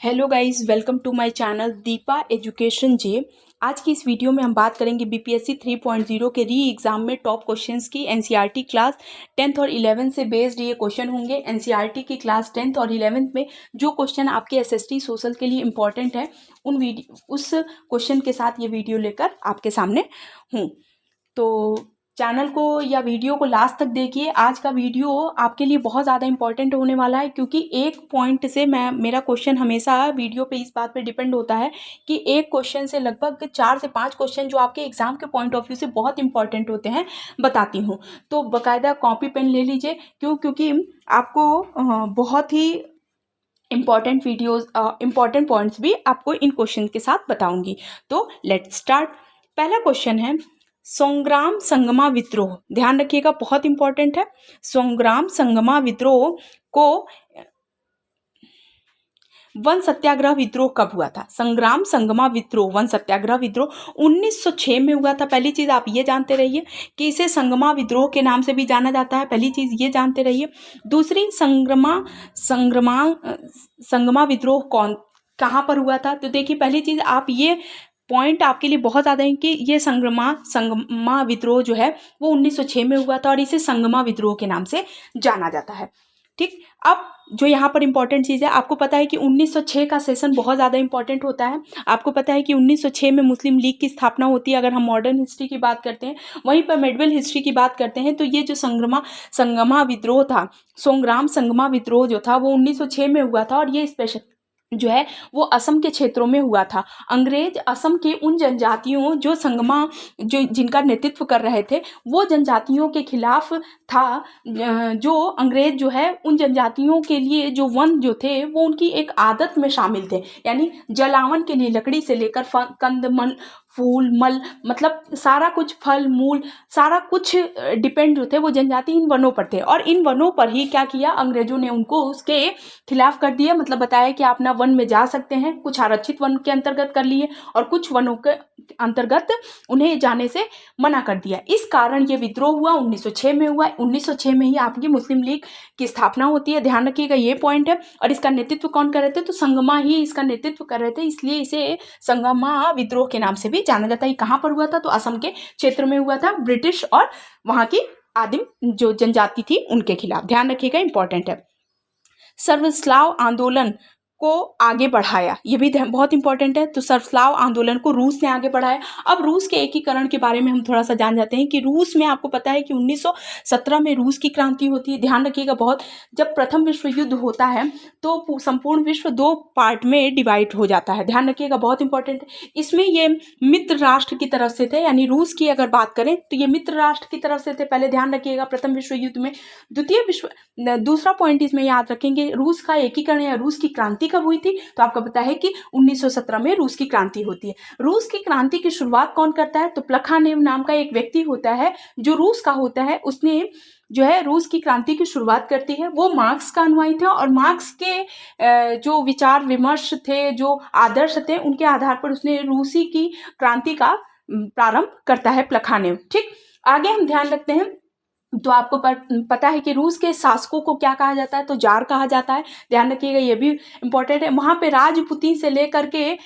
Hello guys, welcome to my channel Deepa education J. आज की इस वीडियो में हम बात करेंगे बीपीएससी 3.0 के री एग्ज़ाम में टॉप क्वेश्चंस की। एनसीईआरटी क्लास 10th और 11th से बेस्ड ये क्वेश्चन होंगे। एनसीईआरटी की क्लास 10th और 11th में जो क्वेश्चन आपके एसएसटी सोशल के लिए इम्पॉर्टेंट है उस क्वेश्चन के साथ ये वीडियो लेकर आपके सामने हूँ। तो चैनल को या वीडियो को लास्ट तक देखिए। आज का वीडियो आपके लिए बहुत ज़्यादा इंपॉर्टेंट होने वाला है, क्योंकि एक पॉइंट से मेरा क्वेश्चन हमेशा वीडियो पे इस बात पे डिपेंड होता है कि एक क्वेश्चन से लगभग 4 से 5 क्वेश्चन जो आपके एग्जाम के पॉइंट ऑफ व्यू से बहुत इंपॉर्टेंट होते हैं बताती हूँ। तो बाकायदा कॉपी पेन ले लीजिए, क्योंकि आपको बहुत ही इम्पॉर्टेंट वीडियोज़ इम्पॉर्टेंट पॉइंट्स भी आपको इन क्वेश्चन के साथ बताऊँगी। तो लेट्स स्टार्ट। पहला क्वेश्चन है संग्राम संगमा विद्रोह। ध्यान रखिएगा, बहुत इंपॉर्टेंट है। संग्राम संगमा विद्रोह को वन सत्याग्रह विद्रोह कब हुआ था? संग्राम संगमा विद्रोह, वन सत्याग्रह विद्रोह 1906 में हुआ था। पहली चीज़ आप ये जानते रहिए कि इसे संगमा विद्रोह के नाम से भी जाना जाता है। पहली चीज़ ये जानते रहिए। दूसरी, संगमा विद्रोह कहाँ पर हुआ था? तो देखिए, पहली चीज़ आप ये पॉइंट आपके लिए बहुत ज़्यादा है कि ये संगमा विद्रोह जो है वो 1906 में हुआ था और इसे संगमा विद्रोह के नाम से जाना जाता है। ठीक, अब जो यहाँ पर इंपॉर्टेंट चीज़ है, आपको पता है कि 1906 का सेशन बहुत ज़्यादा इंपॉर्टेंट होता है। आपको पता है कि 1906 में मुस्लिम लीग की स्थापना होती है। अगर हम मॉडर्न हिस्ट्री की बात करते हैं, वहीं पर मेडिवल हिस्ट्री की बात करते हैं, तो ये जो संगमा विद्रोह था, संग्राम संगमा विद्रोह जो था वो 1906 में हुआ था। और ये स्पेशल जो है वो असम के क्षेत्रों में हुआ था। अंग्रेज असम के उन जनजातियों जो जिनका नेतृत्व कर रहे थे, वो जनजातियों के खिलाफ था। जो अंग्रेज जो है उन जनजातियों के लिए जो वन जो थे वो उनकी एक आदत में शामिल थे। यानी जलावन के लिए लकड़ी से लेकर कंद फूल मल, मतलब सारा कुछ फल मूल सारा कुछ डिपेंड जो थे वो जनजाति इन वनों पर थे। और इन वनों पर ही क्या किया, अंग्रेजों ने उनको उसके खिलाफ कर दिया। मतलब बताया कि आप ना वन में जा सकते हैं, कुछ आरक्षित वन के अंतर्गत कर लिए और कुछ वनों के अंतर्गत उन्हें जाने से मना कर दिया। इस कारण ये विद्रोह हुआ, 1906 में हुआ। 1906 में ही आपकी मुस्लिम लीग की स्थापना होती है। ध्यान रखिएगा, ये पॉइंट है। और इसका नेतृत्व कौन कर रहे थे? तो संगमा ही इसका नेतृत्व कर रहे थे, इसलिए इसे संगमा विद्रोह के नाम से भी जाना जाता है। कहाँ पर हुआ था? तो असम के क्षेत्र में हुआ था, ब्रिटिश और वहां की आदिम जो जनजाति थी उनके खिलाफ। ध्यान रखिएगा, इंपॉर्टेंट है। सर्वस्लाव आंदोलन को आगे बढ़ाया, ये भी बहुत इंपॉर्टेंट है। तो सर्वस्लाव आंदोलन को रूस ने आगे बढ़ाया। अब रूस के एकीकरण के बारे में हम थोड़ा सा जान जाते हैं कि रूस में आपको पता है कि 1917 में रूस की क्रांति होती है। ध्यान रखिएगा बहुत, जब प्रथम विश्व युद्ध होता है तो संपूर्ण विश्व 2 पार्ट में डिवाइड हो जाता है। ध्यान रखिएगा, बहुत इंपॉर्टेंट है। इसमें ये मित्र राष्ट्र की तरफ से थे, यानी रूस की अगर बात करें तो ये मित्र राष्ट्र की तरफ से थे। पहले ध्यान रखिएगा, प्रथम विश्व युद्ध में। दूसरा पॉइंट इसमें याद रखेंगे, रूस का एकीकरण या रूस की क्रांति कब हुई थी? तो आपको पता है कि 1917 में रूस की क्रांति होती है। रूस की क्रांति की शुरुआत कौन करता है? तो प्लखानेव नाम का एक व्यक्ति होता है जो रूस का होता है। उसने जो है रूस की क्रांति की शुरुआत करती है। वो मार्क्स का अनुयायी था और मार्क्स के जो विचार विमर्श थे, जो आदर्श थे, उनके आधार पर उसने रूसी की क्रांति का प्रारंभ करता है प्लखानेव। ठीक, आगे हम ध्यान रखते हैं। तो आपको पता है कि रूस के शासकों को क्या कहा जाता है? तो जार कहा जाता है। ध्यान रखिएगा, ये भी इंपॉर्टेंट है। वहाँ पे राजपुती से लेकर के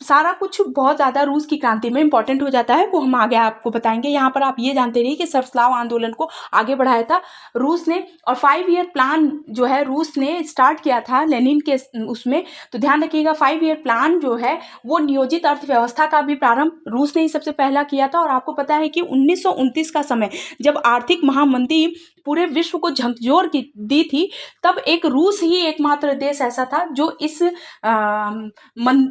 सारा कुछ बहुत ज़्यादा रूस की क्रांति में इंपॉर्टेंट हो जाता है, वो हम आगे आपको बताएंगे। यहाँ पर आप ये जानते रहिए कि सर्वस्लाव आंदोलन को आगे बढ़ाया था रूस ने। और 5 ईयर प्लान जो है रूस ने स्टार्ट किया था लेनिन के उसमें। तो ध्यान रखिएगा, 5 ईयर प्लान जो है वो नियोजित अर्थव्यवस्था का भी प्रारंभ रूस ने ही सबसे पहला किया था। और आपको पता है कि 1929 का समय, जब आर्थिक महामंदी पूरे विश्व को झकझोर दी थी, तब एक रूस ही एकमात्र देश ऐसा था जो इस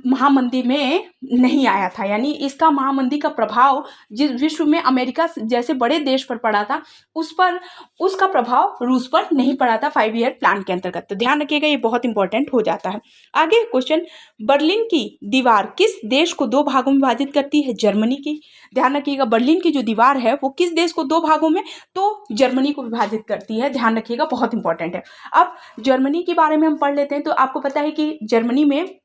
महामंदी में नहीं आया था। यानी इसका महामंदी का प्रभाव जिस विश्व में अमेरिका जैसे बड़े देश पर पड़ा था, उसका प्रभाव रूस पर नहीं पड़ा था 5 ईयर प्लान के अंतर्गत। तो ध्यान रखिएगा, ये बहुत इंपॉर्टेंट हो जाता है। आगे क्वेश्चन, बर्लिन की दीवार किस देश को 2 भागों में विभाजित करती है? जर्मनी की। ध्यान रखिएगा, बर्लिन की जो दीवार है वो किस देश को 2 भागों में? तो जर्मनी को विभाजित करती है। ध्यान रखिएगा, बहुत इंपॉर्टेंट है। अब जर्मनी के बारे में हम पढ़ लेते हैं। तो आपको पता है कि जर्मनी में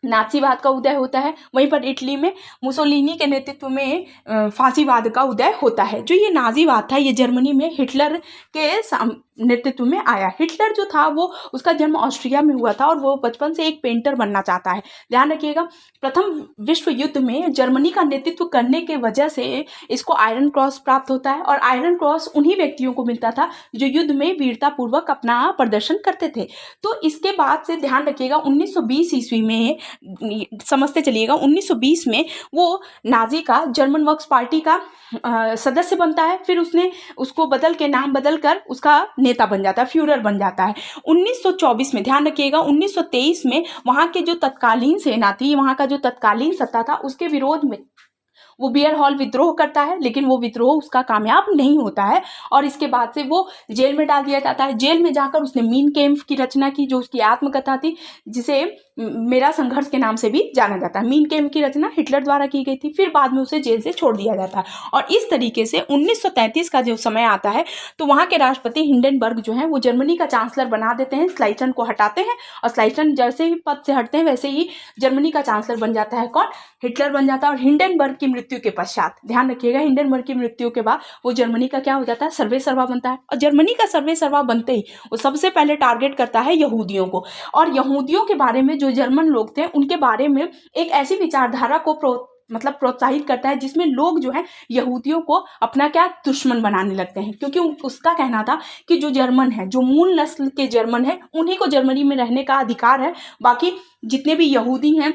नाजीवाद का उदय होता है, वहीं पर इटली में मुसोलिनी के नेतृत्व में फांसीवाद का उदय होता है। जो ये नाजीवाद था, ये जर्मनी में हिटलर के नेतृत्व में आया। हिटलर जो था वो उसका जन्म ऑस्ट्रिया में हुआ था और वो बचपन से एक पेंटर बनना चाहता है। ध्यान रखिएगा, प्रथम विश्व युद्ध में जर्मनी का नेतृत्व करने के वजह से इसको आयरन क्रॉस प्राप्त होता है और आयरन क्रॉस उन्हीं व्यक्तियों को मिलता था जो युद्ध में वीरतापूर्वक अपना प्रदर्शन करते थे। तो इसके बाद से ध्यान रखिएगा 1920 ईस्वी में, समझते चलिएगा, 1920 में वो नाजी का जर्मन वर्क्स पार्टी का सदस्य बनता है। फिर उसने उसको बदल के नाम बदल कर उसका नेता बन जाता है, फ्यूरर बन जाता है। 1924 में, ध्यान रखिएगा, 1923 में वहाँ के जो तत्कालीन सेना थी, वहाँ का जो तत्कालीन सत्ता था, उसके विरोध में वो बियर हॉल विद्रोह करता है, लेकिन वो विद्रोह उसका कामयाब नहीं होता है और इसके बाद से वो जेल में डाल दिया जाता है। जेल में जाकर उसने मीन कैम्प की रचना की, जो उसकी आत्मकथा थी, जिसे मेरा संघर्ष के नाम से भी जाना जाता है। मीन कैम्प की रचना हिटलर द्वारा की गई थी। फिर बाद में उसे जेल से छोड़ दिया जाता है और इस तरीके से 1933 का जो समय आता है तो वहाँ के राष्ट्रपति हिंडनबर्ग जो है वो जर्मनी का चांसलर बना देते हैं। स्लाइटन को हटाते हैं और स्लाइटन जैसे ही पद से हटते हैं वैसे ही जर्मनी का चांसलर बन जाता है कौन? हिटलर बन जाता है। और हिंडनबर्ग की मृत्यु के पश्चात, ध्यान रखिएगा, हिंडनबर्ग की मृत्यु के बाद वो जर्मनी का क्या हो जाता है? सर्वे सर्वा बनता है। और जर्मनी का सर्वे सर्वा बनते ही वो सबसे पहले टारगेट करता है यहूदियों को। और यहूदियों के बारे में, जो जर्मन लोग थे उनके बारे में एक ऐसी विचारधारा को प्रोत्साहित करता है जिसमें लोग जो है यहूदियों को अपना क्या दुश्मन बनाने लगते हैं, क्योंकि उसका कहना था कि जो जर्मन है, जो मूल नस्ल के जर्मन है, उन्हीं को जर्मनी में रहने का अधिकार है। बाकी जितने भी यहूदी हैं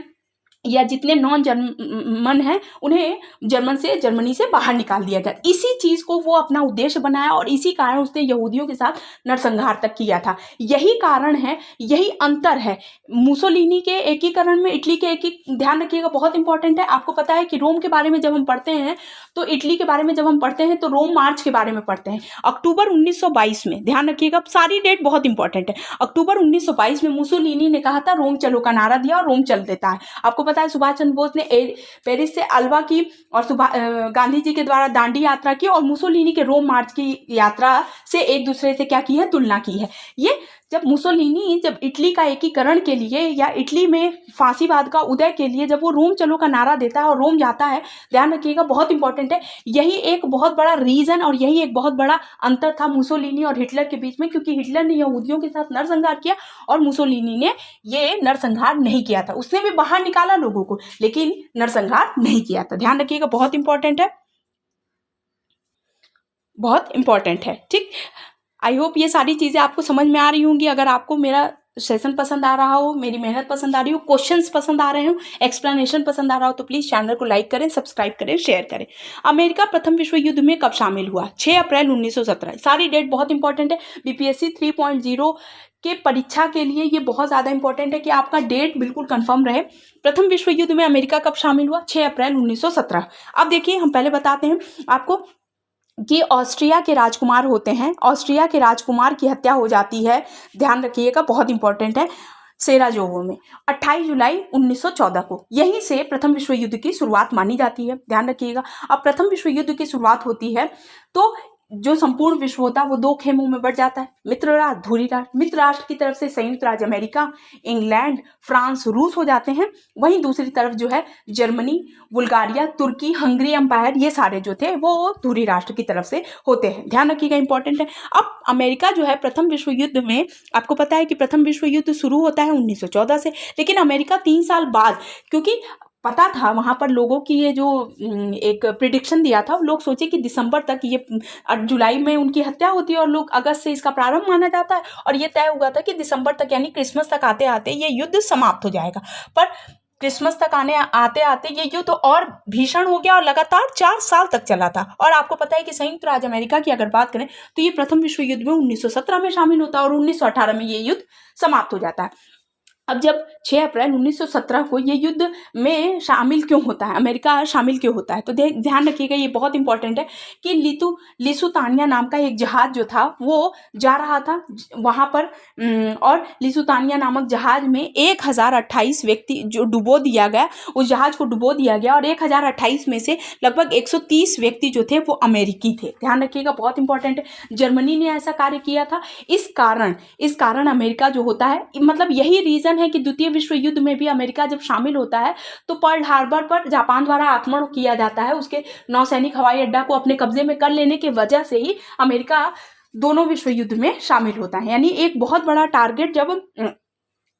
या जितने नॉन जर्मन हैं उन्हें जर्मनी से बाहर निकाल दिया गया। इसी चीज़ को वो अपना उद्देश्य बनाया और इसी कारण उसने यहूदियों के साथ नरसंहार तक किया था। यही कारण है, यही अंतर है मुसोलिनी के एकीकरण में इटली के ध्यान रखिएगा, बहुत इंपॉर्टेंट है। आपको पता है कि रोम के बारे में जब हम पढ़ते हैं तो इटली के बारे में जब हम पढ़ते हैं तो रोम मार्च के बारे में पढ़ते हैं। अक्टूबर 1922 में, ध्यान रखिएगा, सारी डेट बहुत इंपॉर्टेंट है। अक्टूबर 1922 में मुसोलिनी ने कहा था रोम चलो का नारा दिया और रोम चल देता है। आपको पता है सुभाष चंद्र बोस ने पेरिस से अल्वा की और गांधी जी के द्वारा दांडी यात्रा की और मुसोलिनी के रोम मार्च की यात्रा से एक दूसरे से क्या की है? तुलना की है। ये जब मुसोलिनी जब इटली का एकीकरण के लिए या इटली में फांसीवाद का उदय के लिए जब वो रोम चलो का नारा देता है और रोम जाता है, ध्यान रखिएगा, बहुत इंपॉर्टेंट है। यही एक बहुत बड़ा रीजन और यही एक बहुत बड़ा अंतर था मुसोलिनी और हिटलर के बीच में, क्योंकि हिटलर ने यहूदियों के साथ नरसंहार किया और मुसोलिनी ने ये नरसंहार नहीं किया था। उसने भी बाहर निकाला लोगों को, लेकिन नरसंहार नहीं किया था। ध्यान रखिएगा, बहुत इंपॉर्टेंट है, बहुत इंपॉर्टेंट है। ठीक, आई होप ये सारी चीज़ें आपको समझ में आ रही होंगी। अगर आपको मेरा सेशन पसंद आ रहा हो, मेरी मेहनत पसंद आ रही हो, क्वेश्चंस पसंद आ रहे हो, एक्सप्लेनेशन पसंद आ रहा हो, तो प्लीज़ चैनल को लाइक करें, सब्सक्राइब करें, शेयर करें। अमेरिका प्रथम विश्व युद्ध में कब शामिल हुआ? 6 अप्रैल 1917। सारी डेट बहुत इंपॉर्टेंट है। बीपीएससी 3.0 के परीक्षा के लिए ये बहुत ज़्यादा इंपॉर्टेंट है कि आपका डेट बिल्कुल कंफर्म रहे। प्रथम विश्व युद्ध में अमेरिका कब शामिल हुआ? 6 अप्रैल 1917। अब देखिए, हम पहले बताते हैं आपको कि ऑस्ट्रिया के राजकुमार होते हैं, ऑस्ट्रिया के राजकुमार की हत्या हो जाती है, ध्यान रखिएगा, बहुत इंपॉर्टेंट है, सेराजेवो में 28 जुलाई 1914 को। यहीं से प्रथम विश्व युद्ध की शुरुआत मानी जाती है, ध्यान रखिएगा। अब प्रथम विश्व युद्ध की शुरुआत होती है तो जो संपूर्ण विश्व होता है वो दो खेमों में बढ़ जाता है, मित्र राष्ट्र, धुरी राष्ट्र। मित्र राष्ट्र की तरफ से संयुक्त राज्य अमेरिका, इंग्लैंड, फ्रांस, रूस हो जाते हैं। वहीं दूसरी तरफ जो है जर्मनी, बुल्गारिया, तुर्की, हंगरी एम्पायर, ये सारे जो थे वो धुरी राष्ट्र की तरफ से होते हैं। ध्यान रखिएगा, इंपॉर्टेंट है। अब अमेरिका जो है प्रथम विश्व युद्ध में, आपको पता है कि प्रथम विश्व युद्ध शुरू होता है 1914 से, लेकिन अमेरिका 3 साल बाद, क्योंकि पता था वहाँ पर लोगों की, ये जो एक प्रिडिक्शन दिया था, लोग सोचे कि दिसंबर तक ये, जुलाई में उनकी हत्या होती है और लोग अगस्त से इसका प्रारंभ माना जाता है और ये तय हुआ था कि दिसंबर तक यानी क्रिसमस तक आते आते ये युद्ध समाप्त हो जाएगा। पर क्रिसमस तक आते आते ये युद्ध और भीषण हो गया और लगातार 4 साल तक चला था। और आपको पता है कि संयुक्त राज्य अमेरिका की अगर बात करें तो ये प्रथम विश्व युद्ध में 1917 में शामिल होता है और 1918 में ये युद्ध समाप्त हो जाता है। अब जब 6 अप्रैल 1917 को ये युद्ध में शामिल क्यों होता है, अमेरिका शामिल क्यों होता है, तो ध्यान रखिएगा, ये बहुत इंपॉर्टेंट है कि लिसुतानिया नाम का एक जहाज जो था वो जा रहा था वहाँ पर, और लिसुतानिया नामक जहाज में 1028 व्यक्ति जो डुबो दिया गया, उस जहाज को डुबो दिया गया और 1028 में से लगभग 130 व्यक्ति जो थे वो अमेरिकी थे। ध्यान रखिएगा, बहुत इंपॉर्टेंट है। जर्मनी ने ऐसा कार्य किया था। इस कारण अमेरिका जो होता है, मतलब यही रीजन है कि द्वितीय विश्व युद्ध में भी अमेरिका जब शामिल होता है तो पर्ल हार्बर पर जापान द्वारा आक्रमण किया जाता है। उसके नौसैनिक हवाई अड्डा को अपने कब्जे में कर लेने की वजह से ही अमेरिका दोनों विश्व युद्ध में शामिल होता है। यानी एक बहुत बड़ा टारगेट जब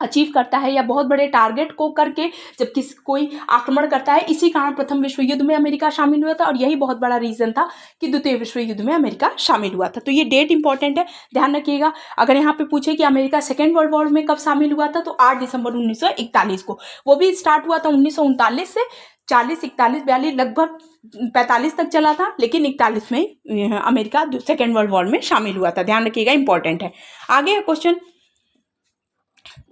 अचीव करता है या बहुत बड़े टारगेट को करके जब कोई आक्रमण करता है, इसी कारण प्रथम विश्व युद्ध में अमेरिका शामिल हुआ था और यही बहुत बड़ा रीज़न था कि द्वितीय विश्व युद्ध में अमेरिका शामिल हुआ था। तो ये डेट इंपॉर्टेंट है, ध्यान रखिएगा। अगर यहाँ पे पूछे कि अमेरिका सेकेंड वर्ल्ड वॉर में कब शामिल हुआ था, तो 8 दिसंबर 1941 को। वो भी स्टार्ट हुआ था 1939 से 40, 41, 42 लगभग 45 तक चला था, लेकिन 41 में अमेरिका सेकेंड वर्ल्ड वॉर में शामिल हुआ था। ध्यान रखिएगा, इंपॉर्टेंट है। आगे क्वेश्चन,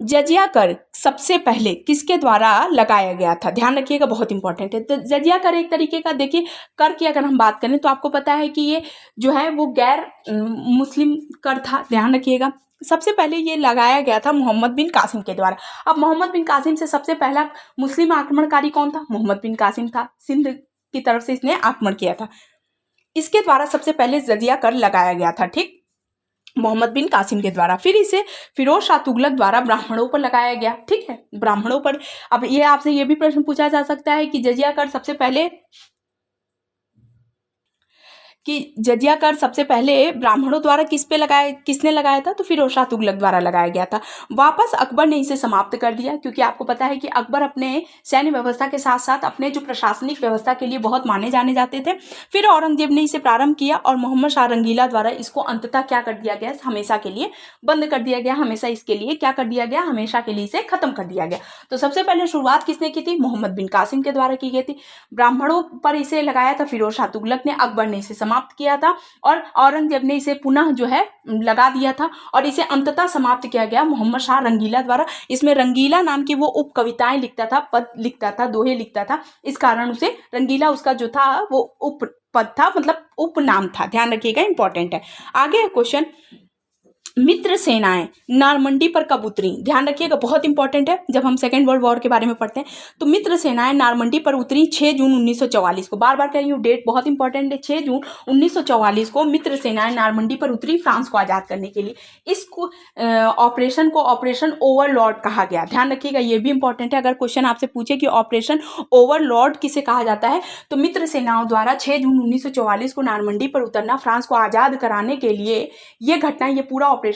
जजिया कर सबसे पहले किसके द्वारा लगाया गया था? ध्यान रखिएगा, बहुत इंपॉर्टेंट है। तो जजिया कर एक तरीके का, देखिए कर की अगर हम बात करें तो आपको पता है कि ये जो है वो गैर मुस्लिम कर था। ध्यान रखिएगा, सबसे पहले ये लगाया गया था मोहम्मद बिन कासिम के द्वारा। अब मोहम्मद बिन कासिम से सबसे पहला मुस्लिम आक्रमणकारी कौन था? मोहम्मद बिन कासिम था। सिंध की तरफ से इसने आक्रमण किया था, इसके द्वारा सबसे पहले जजिया कर लगाया गया था, ठीक, मोहम्मद बिन कासिम के द्वारा। फिर इसे फिरोज शाह तुगलक द्वारा ब्राह्मणों पर लगाया गया, ठीक है, ब्राह्मणों पर। अब ये आपसे ये भी प्रश्न पूछा जा सकता है कि जजिया कर सबसे पहले ब्राह्मणों द्वारा किसने लगाया था? तो फिरोज शाह तुगलक द्वारा लगाया गया था। वापस अकबर ने इसे समाप्त कर दिया, क्योंकि आपको पता है कि अकबर अपने सैन्य व्यवस्था के साथ साथ अपने जो प्रशासनिक व्यवस्था के लिए बहुत माने जाने जाते थे। फिर औरंगजेब ने इसे प्रारंभ किया और मोहम्मद शाह रंगीला द्वारा इसको अंततः क्या कर दिया गया? हमेशा के लिए बंद कर दिया गया। हमेशा इसके लिए क्या कर दिया गया? हमेशा के लिए इसे खत्म कर दिया गया। तो सबसे पहले शुरुआत किसने की थी? मोहम्मद बिन कासिम के द्वारा की गई थी। ब्राह्मणों पर इसे लगाया था फिरोज शाह तुगलक ने, अकबर ने इसे समाप्त किया था और औरंगजेब ने इसे पुनः जो है लगा दिया था और इसे अंततः समाप्त किया गया मोहम्मद शाह रंगीला द्वारा। इसमें रंगीला नाम की वो उप कविताएं लिखता था, पद लिखता था, दोहे लिखता था, इस कारण उसे रंगीला उसका जो था वो उप पद था, मतलब उपनाम था। ध्यान रखिएगा, इंपॉर्टेंट है। आगे क्वेश्चन, मित्र सेनाएं नारमंडी पर कब उतरी? ध्यान रखिएगा, बहुत इंपॉर्टेंट है। जब हम सेकेंड वर्ल्ड वॉर के बारे में पढ़ते हैं तो मित्र सेनाएं नारमंडी पर उतरी 6 जून 1944 को। बार बार कह रही हूँ, डेट बहुत इंपॉर्टेंट है। 6 जून 1944 को मित्र सेनाएं नारमंडी पर उतरी फ्रांस को आज़ाद करने के लिए। इस ऑपरेशन को ऑपरेशन ओवरलॉर्ड कहा गया। ध्यान रखिएगा, ये भी इंपॉर्टेंट है। अगर क्वेश्चन आपसे पूछे कि ऑपरेशन ओवरलॉर्ड किसे कहा जाता है, तो मित्र सेनाओं द्वारा 6 जून 1944 को नारमंडी पर उतरना फ्रांस को आज़ाद कराने के लिए, ये घटना, ये पूरा ऑपरेशन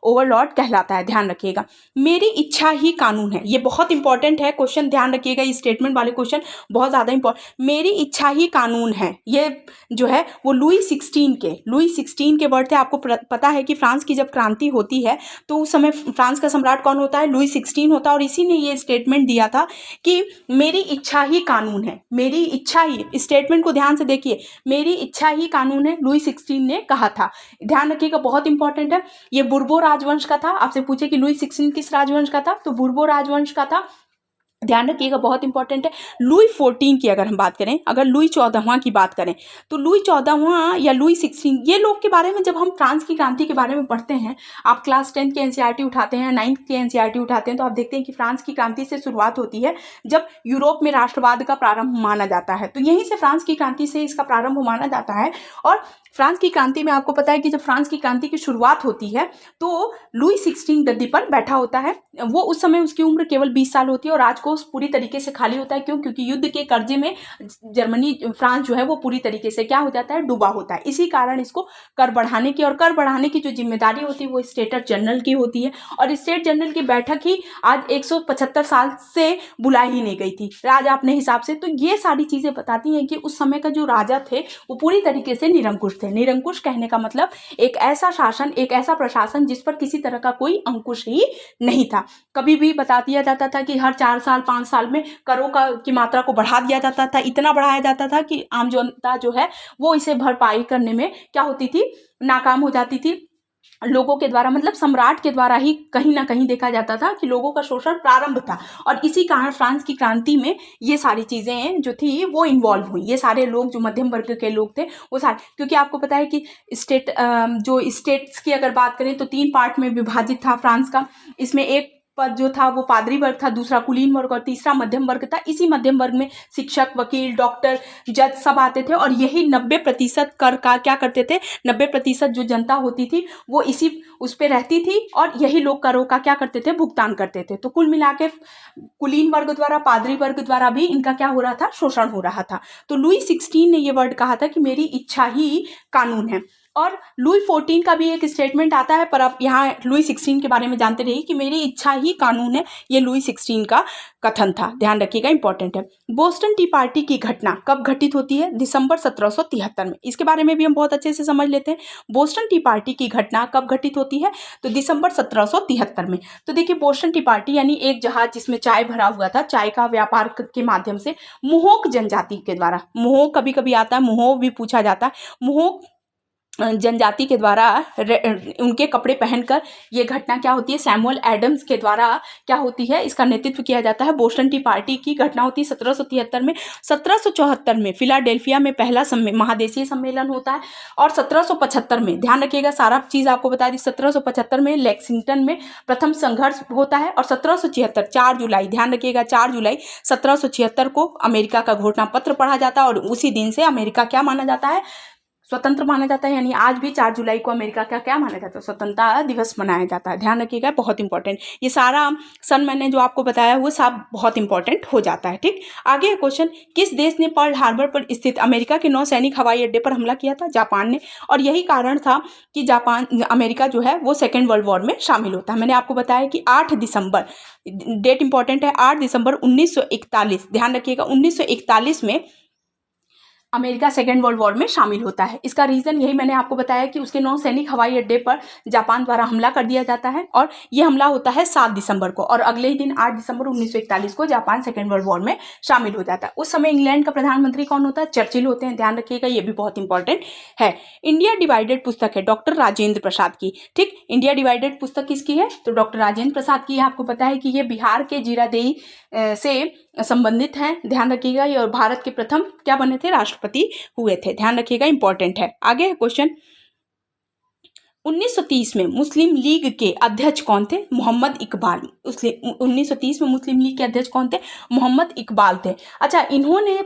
ओवरलॉर्ड कहलाता है। ध्यान रखिएगा, मेरी इच्छा ही कानून है, ये बहुत इंपॉर्टेंट है क्वेश्चन। ध्यान रखिएगा, ये स्टेटमेंट वाले क्वेश्चन बहुत ज़्यादा इंपॉर्टेंट। मेरी इच्छा ही कानून है, ये जो है वो लुई 16 के वर्ड थे। आपको पता है कि फ्रांस की जब क्रांति होती है तो उस समय फ्रांस का सम्राट कौन होता है? लुई 16 होता है और इसी ने ये स्टेटमेंट दिया था कि मेरी इच्छा ही कानून है। मेरी इच्छा ही, स्टेटमेंट को ध्यान से देखिए, मेरी इच्छा ही कानून है, लुई 16 ने कहा था। ध्यान रखिएगा, बहुत इंपॉर्टेंट है। ये बुर्बो राजवंश का था। आपसे पूछे कि लुई 16 किस राजवंश का था, तो बुर्बो राजवंश का था। ध्यान रखिएगा, बहुत इंपॉर्टेंट है। लुई 14 की अगर हम बात करें, अगर लुई 14वां की बात करें, तो लुई 14वां या लुई 16, ये लोग के बारे में जब हम फ्रांस की क्रांति के बारे में पढ़ते हैं, आप क्लास 10 के एनसीईआरटी उठाते हैं, 9th के एनसीईआरटी उठाते हैं, तो आप देखते हैं कि फ्रांस की क्रांति से शुरुआत होती है जब यूरोप में राष्ट्रवाद का प्रारंभ माना जाता है। तो यहीं से फ्रांस की क्रांति से इसका प्रारंभ माना जाता है। और फ्रांस की क्रांति में आपको पता है कि जब फ्रांस की क्रांति की शुरुआत होती है तो लुई 16 गद्दी पर बैठा होता है। वो उस समय उसकी उम्र केवल 20 साल होती है और राजकोष पूरी तरीके से खाली होता है। क्यों? क्योंकि युद्ध के कर्जे में फ्रांस जो है वो पूरी तरीके से क्या हो जाता है? डूबा होता है। इसी कारण इसको कर बढ़ाने की जो जिम्मेदारी होती है वो स्टेट जनरल की होती है। और स्टेट जनरल की बैठक ही आज 175 साल से बुलाई ही नहीं गई थी राजा अपने हिसाब से। तो ये सारी चीज़ें बताती हैं कि उस समय का जो राजा थे वो पूरी तरीके से निरंकुश थे। निरंकुश कहने का मतलब एक ऐसा शासन, एक ऐसा प्रशासन जिस पर किसी तरह का कोई अंकुश ही नहीं था। कभी भी बता दिया जाता था कि हर 4 साल 5 साल में करों की मात्रा को बढ़ा दिया जाता था। इतना बढ़ाया जाता था कि आम जनता जो है वो इसे भरपाई करने में क्या होती थी? नाकाम हो जाती थी। लोगों के द्वारा, मतलब सम्राट के द्वारा ही कहीं ना कहीं देखा जाता था कि लोगों का शोषण प्रारंभ था। और इसी कारण फ्रांस की क्रांति में ये सारी चीज़ें जो थी वो इन्वॉल्व हुई। ये सारे लोग जो मध्यम वर्ग के लोग थे वो सारे, क्योंकि आपको पता है कि स्टेट्स की अगर बात करें तो 3 पार्ट में विभाजित था फ्रांस का। इसमें एक पद जो था वो पादरी वर्ग था, दूसरा कुलीन वर्ग और तीसरा मध्यम वर्ग था। इसी मध्यम वर्ग में शिक्षक, वकील, डॉक्टर, जज सब आते थे और यही 90% कर का क्या करते थे? 90% जो जनता होती थी वो इसी उस पे रहती थी और यही लोग करों का क्या करते थे? भुगतान करते थे। तो कुल मिला के कुलीन वर्ग द्वारा, पादरी वर्ग द्वारा भी इनका क्या हो रहा था? शोषण हो रहा था। तो लुई 16 ने ये वर्ड कहा था कि मेरी इच्छा ही कानून है। और लुई 14 का भी एक स्टेटमेंट आता है, पर आप यहाँ लुई 16 के बारे में जानते रहिए कि मेरी इच्छा ही कानून है, ये लुई 16 का कथन था, ध्यान रखिएगा, इंपॉर्टेंट है। बोस्टन टी पार्टी की घटना कब घटित होती है? दिसंबर 1773 में। इसके बारे में भी हम बहुत अच्छे से समझ लेते हैं। बोस्टन टी पार्टी की घटना कब घटित होती है? तो दिसंबर 1773 में। तो देखिए, बोस्टन टी पार्टी यानी एक जहाज जिसमें चाय भरा हुआ था, चाय का व्यापार के माध्यम से मोहोक जनजाति के द्वारा, मोहोक कभी कभी आता है, मोहोक भी पूछा जाता है, मोहोक जनजाति के द्वारा उनके कपड़े पहनकर ये घटना क्या होती है? सैमुअल एडम्स के द्वारा क्या होती है? इसका नेतृत्व किया जाता है। बोस्टन टी पार्टी की घटना होती है 1773 में। 1774 में फिलाडेल्फिया में पहला महादेशीय सम्मेलन होता है, और 1775 में, ध्यान रखिएगा, सारा चीज़ आपको बता दी, 1775 में लेक्सिंगटन में प्रथम संघर्ष होता है, और 1776 4 जुलाई, ध्यान रखिएगा, 4 जुलाई 1776 को अमेरिका का घोषणा पत्र पढ़ा जाता है, और उसी दिन से अमेरिका क्या माना जाता है? स्वतंत्र माना जाता है। यानी आज भी 4 जुलाई को अमेरिका का क्या माना जाता है? स्वतंत्रता दिवस मनाया जाता है। ध्यान रखिएगा, बहुत इंपॉर्टेंट, ये सारा सन मैंने जो आपको बताया वो सब बहुत इंपॉर्टेंट हो जाता है। ठीक, आगे क्वेश्चन, किस देश ने पर्ल हार्बर पर स्थित अमेरिका के नौसैनिक हवाई अड्डे पर हमला किया था? जापान ने। और यही कारण था कि अमेरिका जो है वो सेकेंड वर्ल्ड वॉर में शामिल होता है। मैंने आपको बताया कि 8 दिसंबर, डेट इंपॉर्टेंट है, 8 दिसंबर 1941, ध्यान रखिएगा, 1941 में अमेरिका सेकेंड वर्ल्ड वॉर में शामिल होता है। इसका रीज़न यही मैंने आपको बताया कि उसके नौसैनिक हवाई अड्डे पर जापान द्वारा हमला कर दिया जाता है, और ये हमला होता है 7 दिसंबर को, और अगले ही दिन 8 दिसंबर 1941 को जापान सेकेंड वर्ल्ड वॉर में शामिल हो जाता है। उस समय इंग्लैंड का प्रधानमंत्री कौन होता है? चर्चिल होते हैं, ध्यान रखिएगा, ये भी बहुत इंपॉर्टेंट है। इंडिया डिवाइडेड पुस्तक है डॉक्टर राजेंद्र प्रसाद की। ठीक, इंडिया डिवाइडेड पुस्तक किसकी है? तो डॉक्टर राजेंद्र प्रसाद की है। आपको पता है कि ये बिहार के जीरादेई से संबंधित हैं, ध्यान रखिएगा, ये और भारत के प्रथम क्या बने थे? राष्ट्रपति हुए थे, ध्यान रखिएगा, इंपॉर्टेंट है। आगे क्वेश्चन, 1930 में मुस्लिम लीग के अध्यक्ष कौन थे? मोहम्मद इकबाल। 1930 में मुस्लिम लीग के अध्यक्ष कौन थे? मोहम्मद इकबाल थे। अच्छा, इन्होंने,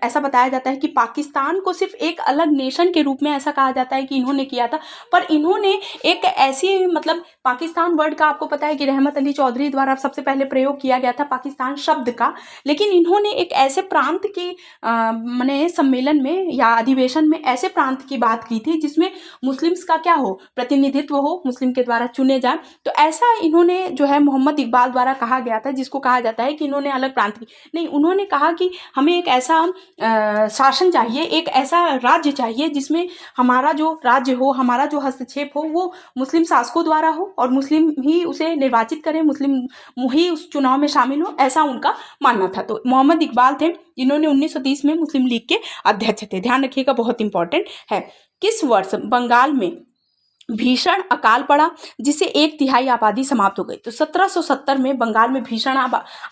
ऐसा बताया जाता है कि पाकिस्तान को सिर्फ एक अलग नेशन के रूप में ऐसा कहा जाता है कि इन्होंने किया था, पर इन्होंने एक ऐसी, मतलब पाकिस्तान वर्ड का आपको पता है कि रहमत अली चौधरी द्वारा सबसे पहले प्रयोग किया गया था पाकिस्तान शब्द का, लेकिन इन्होंने एक ऐसे प्रांत की मैंने सम्मेलन में या अधिवेशन में ऐसे प्रांत की बात की थी जिसमें मुस्लिम्स का क्या हो? प्रतिनिधित्व हो, मुस्लिम के द्वारा चुने जाए। तो ऐसा इन्होंने जो है मोहम्मद इकबाल द्वारा कहा गया था, जिसको कहा जाता है कि इन्होंने अलग प्रांत की नहीं, उन्होंने कहा कि हमें एक ऐसा शासन चाहिए, एक ऐसा राज्य चाहिए जिसमें हमारा जो राज्य हो, हमारा जो हस्तक्षेप हो वो मुस्लिम शासकों द्वारा हो, और मुस्लिम ही उसे निर्वाचित करें, मुस्लिम ही उस चुनाव में शामिल हो, ऐसा उनका मानना था। तो मोहम्मद इकबाल थे जिन्होंने 1930 में मुस्लिम लीग के अध्यक्ष थे, ध्यान रखिएगा, बहुत इंपॉर्टेंट है। किस वर्ष बंगाल में भीषण अकाल पड़ा जिससे 1/3 आबादी समाप्त हो गई? तो 1770 में बंगाल में भीषण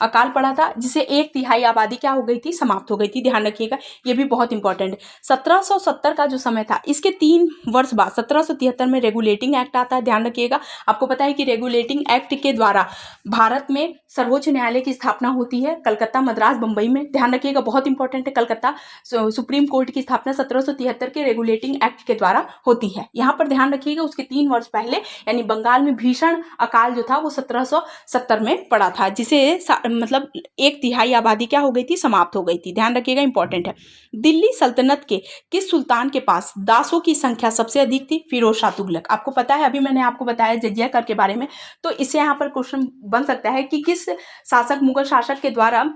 अकाल पड़ा था जिससे 1/3 आबादी क्या हो गई थी? समाप्त हो गई थी, ध्यान रखिएगा, ये भी बहुत इंपॉर्टेंट है। 1770 का जो समय था, इसके 3 वर्ष बाद 1773 में रेगुलेटिंग एक्ट आता है, ध्यान रखिएगा। आपको पता है कि रेगुलेटिंग एक्ट के द्वारा भारत में सर्वोच्च न्यायालय की स्थापना होती है, कलकत्ता, मद्रास, बम्बई में, ध्यान रखिएगा, बहुत इंपॉर्टेंट है। कलकत्ता सुप्रीम कोर्ट की स्थापना 1773 के रेगुलेटिंग एक्ट के द्वारा होती है। यहाँ पर ध्यान रखिएगा, उसके 3 वर्ष पहले यानी बंगाल में भीषण अकाल जो था वो 1770 में पड़ा था, जिसे मतलब 1/3 आबादी क्या हो गई थी? समाप्त हो गई थी, ध्यान रखिएगा, इंपॉर्टेंट है। दिल्ली सल्तनत के किस सुल्तान के पास दासों की संख्या सबसे अधिक थी? फिरोज शाह तुगलक। आपको पता है, अभी मैंने आपको बताया जजिया कर के बारे में, तो इससे यहाँ पर क्वेश्चन बन सकता है कि किस शासक, मुगल शासक के द्वारा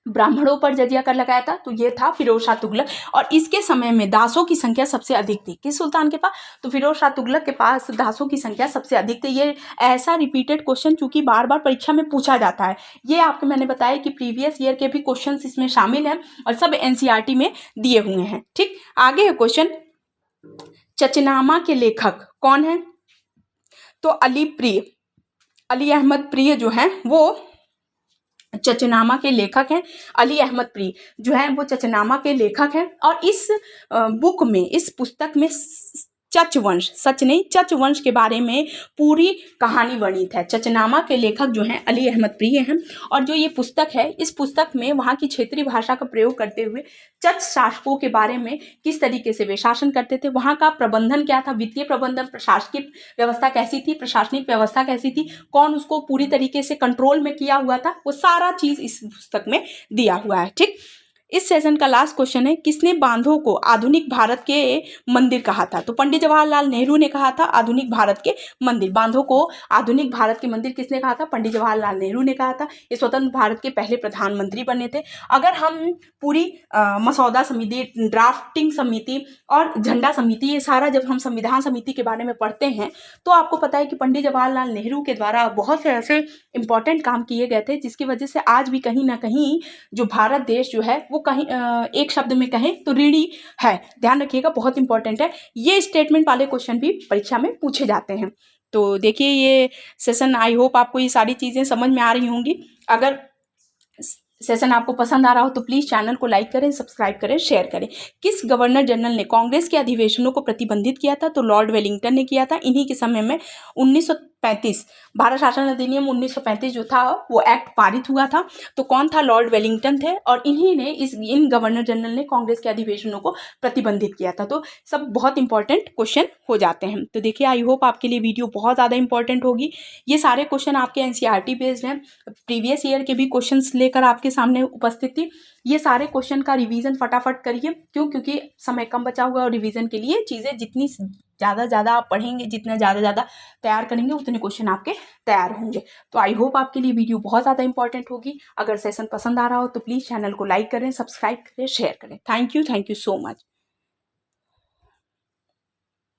ब्राह्मणों पर जजिया कर लगाया था? तो ये था फिरोज शाह तुगलक, और इसके समय में दासों की संख्या सबसे अधिक थी। किस सुल्तान के पास? तो फिरोज शाह तुगलक के पास दासों की संख्या सबसे अधिक थी। ये ऐसा रिपीटेड क्वेश्चन चूंकि बार बार परीक्षा में पूछा जाता है, ये आपको मैंने बताया कि प्रीवियस ईयर के भी क्वेश्चन इसमें शामिल हैं और सब एनसीईआरटी में दिए हुए हैं। ठीक, आगे है क्वेश्चन, चचनामा के लेखक कौन है? तो अली अहमद प्रिय जो है वो चचनामा के लेखक हैं। अली अहमद प्रिय जो है वो चचनामा के लेखक हैं, और इस बुक में, इस पुस्तक में चच वंश, सच नहीं चच वंश के बारे में पूरी कहानी वर्णित है। चचनामा के लेखक जो हैं अली अहमद प्रिय हैं, और जो ये पुस्तक है, इस पुस्तक में वहाँ की क्षेत्रीय भाषा का प्रयोग करते हुए चच शासकों के बारे में, किस तरीके से वे शासन करते थे, वहाँ का प्रबंधन क्या था, वित्तीय प्रबंधन, प्रशासकीय व्यवस्था कैसी थी, प्रशासनिक व्यवस्था कैसी थी, कौन उसको पूरी तरीके से कंट्रोल में किया हुआ था, वो सारा चीज़ इस पुस्तक में दिया हुआ है। ठीक, इस सेशन का लास्ट क्वेश्चन है, किसने बांधों को आधुनिक भारत के मंदिर कहा था? तो पंडित जवाहरलाल नेहरू ने कहा था आधुनिक भारत के मंदिर। बांधों को आधुनिक भारत के मंदिर किसने कहा था? पंडित जवाहरलाल नेहरू ने कहा था। ये स्वतंत्र भारत के पहले प्रधानमंत्री बने थे। अगर हम पूरी मसौदा समिति, ड्राफ्टिंग समिति और झंडा समिति, ये सारा जब हम संविधान समिति के बारे में पढ़ते हैं तो आपको पता है कि पंडित जवाहरलाल नेहरू के द्वारा बहुत से ऐसे इंपॉर्टेंट काम किए गए थे जिसकी वजह से आज भी कहीं ना कहीं जो भारत देश जो है वो कहीं एक शब्द में कहें तो ऋणी है। ध्यान रखिएगा, बहुत इंपॉर्टेंट है। ये स्टेटमेंट वाले क्वेश्चन भी परीक्षा में पूछे जाते हैं। तो देखिए ये सेशन, आई होप आपको ये सारी चीज़ें समझ में आ रही होंगी। अगर सेशन आपको पसंद आ रहा हो तो प्लीज़ चैनल को लाइक करें, सब्सक्राइब करें, शेयर करें। किस गवर्नर जनरल ने कांग्रेस के अधिवेशनों को प्रतिबंधित किया था? तो लॉर्ड वेलिंगटन ने किया था। इन्हीं के समय में 1935 भारत शासन अधिनियम 1935 जो था वो एक्ट पारित हुआ था। तो कौन था? लॉर्ड वेलिंगटन थे और इन्हीं ने इन गवर्नर जनरल ने कांग्रेस के अधिवेशनों को प्रतिबंधित किया था। तो सब बहुत इंपॉर्टेंट क्वेश्चन हो जाते हैं। तो देखिए आई होप आपके लिए वीडियो बहुत ज़्यादा इंपॉर्टेंट होगी। ये सारे क्वेश्चन आपके एनसीईआरटी बेस्ड हैं, प्रीवियस ईयर के भी क्वेश्चन लेकर आपके सामने उपस्थित थी। ये सारे क्वेश्चन का रिवीजन फटाफट करिए। क्योंकि समय कम बचा हुआ और रिवीजन के लिए चीज़ें जितनी ज़्यादा आप पढ़ेंगे, जितना ज़्यादा तैयार करेंगे उतने क्वेश्चन आपके तैयार होंगे। तो आई होप आपके लिए वीडियो बहुत ज़्यादा इंपॉर्टेंट होगी। अगर सेशन पसंद आ रहा हो तो प्लीज़ चैनल को लाइक करें, सब्सक्राइब करें, शेयर करें। Thank you so much.